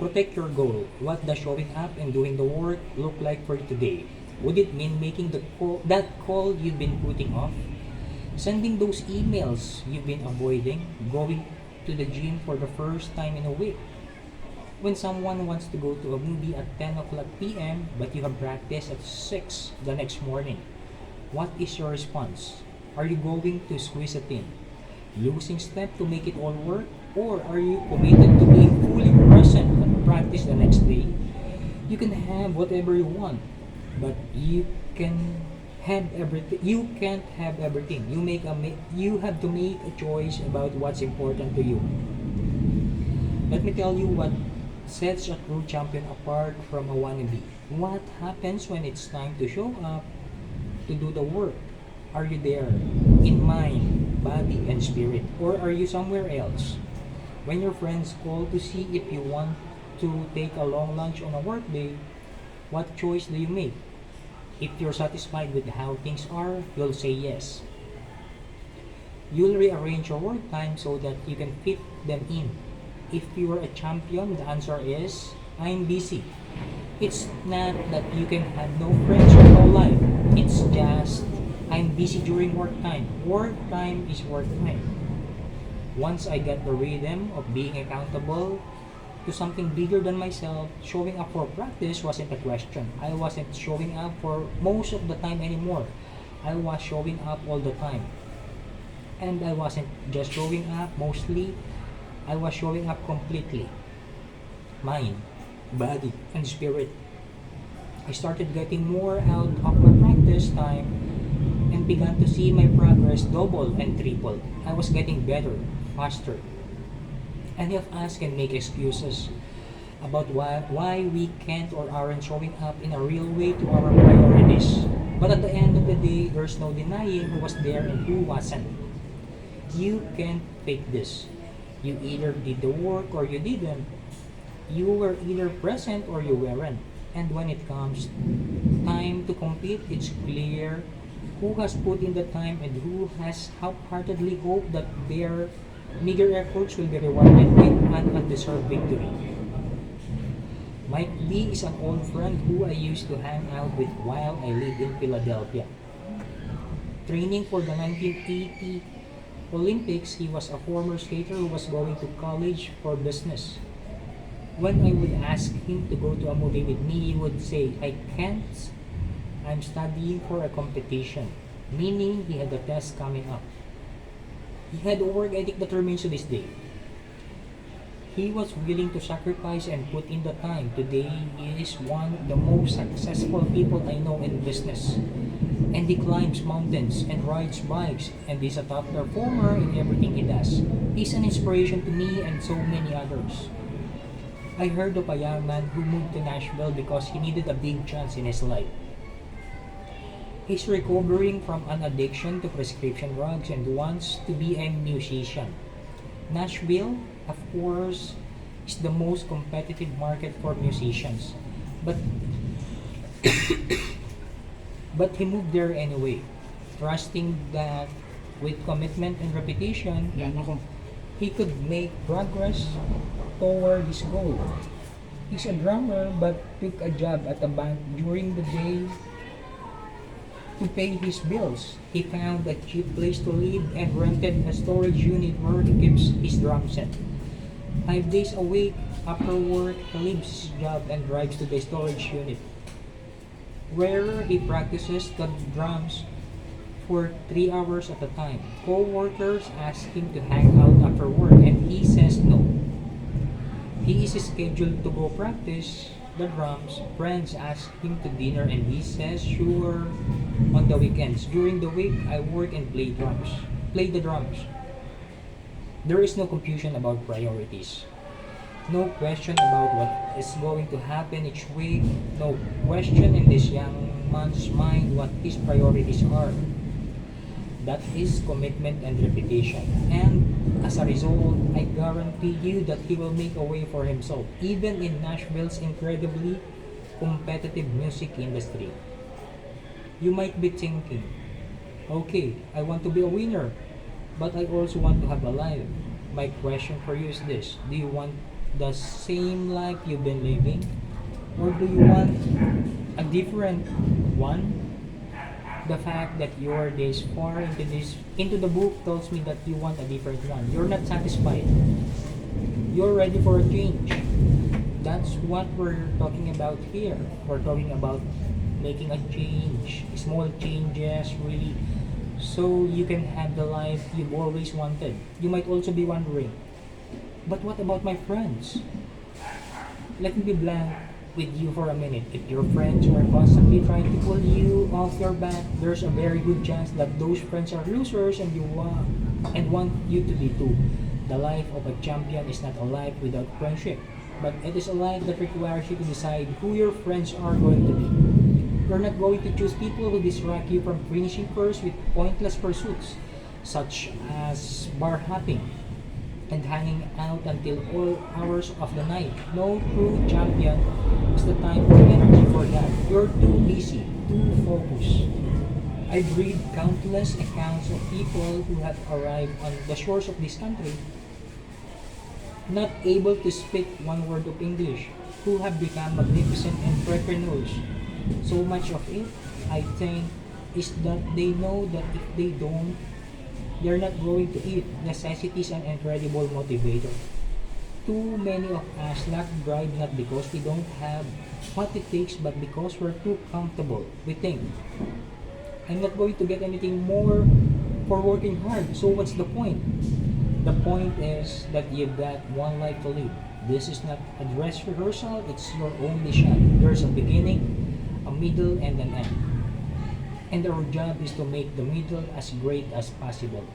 Protect your goal. What does showing up and doing the work look like for you today? Would it mean making that call you've been putting off? Sending those emails you've been avoiding? Going to the gym for the first time in a week? When someone wants to go to a movie at 10 o'clock p.m. but you have practice at 6 the next morning, what is your response? Are you going to squeeze it in, losing step to make it all work? Or are you committed to being fully present at practice the next day? You can have whatever you want, but you can't have everything. You have to make a choice about what's important to you. Let me tell you what sets a true champion apart from a wannabe. What happens when it's time to show up to do the work? Are you there in mind, body, and spirit? Or are you somewhere else? When your friends call to see if you want to take a long lunch on a work day, what choice do you make? If you're satisfied with how things are, you'll say yes. You'll rearrange your work time so that you can fit them in. If you're a champion, the answer is I'm busy. It's not that you can have no friends or no life. It's just I'm busy during work time. Work time is work time. Once I got the rhythm of being accountable to something bigger than myself, showing up for practice wasn't a question. I wasn't showing up for most of the time anymore. I was showing up all the time. And I wasn't just showing up mostly, I was showing up completely. Mind, body, and spirit. I started getting more out of my practice time and began to see my progress double and triple. I was getting better, faster. Any of us can make excuses about why we can't or aren't showing up in a real way to our priorities. But at the end of the day, there's no denying who was there and who wasn't. You can't fake this. You either did the work or you didn't. You were either present or you weren't. And when it comes time to compete, it's clear who has put in the time and who has half-heartedly hoped that their meager efforts will be rewarded with an undeserved victory. Mike Lee is an old friend who I used to hang out with while I lived in Philadelphia. Training for the 1980 Olympics, he was a former skater who was going to college for business. When I would ask him to go to a movie with me, he would say, I can't. I'm studying for a competition, meaning he had a test coming up. He had a work ethic that remains to this day. He was willing to sacrifice and put in the time. Today, he is one of the most successful people I know in business. And he climbs mountains and rides bikes and is a top performer in everything he does. He's an inspiration to me and so many others. I heard of a young man who moved to Nashville because he needed a big chance in his life. He's recovering from an addiction to prescription drugs and wants to be a musician. Nashville, of course, is the most competitive market for musicians. But but he moved there anyway, trusting that with commitment and repetition, he could make progress toward his goal. He's a drummer but took a job at a bank during the day to pay his bills. He found a cheap place to live and rented a storage unit where he keeps his drum set. 5 days a week after work, he leaves his job and drives to the storage unit, where he practices the drums for 3 hours at a time. Co-workers ask him to hang out after work and he says no. He is scheduled to go practice the drums. Friends ask him to dinner and he says sure on the weekends. During the week, I work and play the drums. There is no confusion about priorities. No question about what is going to happen each week. No question in this young man's mind what his priorities are. That is commitment and repetition. And as a result, I guarantee you that he will make a way for himself, even in Nashville's incredibly competitive music industry. You might be thinking, okay, I want to be a winner, but I also want to have a life. My question for you is this: do you want the same life you've been living? Or do you want a different one? The fact that you're this far into the book tells me that you want a different one. You're not satisfied. You're ready for a change. That's what we're talking about here. We're talking about making a change, small changes, really, so you can have the life you've always wanted. You might also be wondering, but what about my friends? Let me be blank with you for a minute. If your friends are constantly trying to pull you off your back, there's a very good chance that those friends are losers and want you to be too. The life of a champion is not a life without friendship, but it is a life that requires you to decide who your friends are going to be. You're not going to choose people who distract you from finishing first with pointless pursuits, such as bar hopping and hanging out until all hours of the night. No true champion has the time or energy for that. You're too busy, too focused. I've read countless accounts of people who have arrived on the shores of this country not able to speak one word of English, who have become magnificent entrepreneurs. So much of it, I think, is that they know that if they don't, they're not going to eat. Necessity is an incredible motivator. Too many of us lack drive not because we don't have what it takes, but because we're too comfortable. We think, I'm not going to get anything more for working hard, so what's the point? The point is that you've got one life to live. This is not a dress rehearsal, it's your only shot. There's a beginning, a middle, and an end. And our job is to make the middle as great as possible.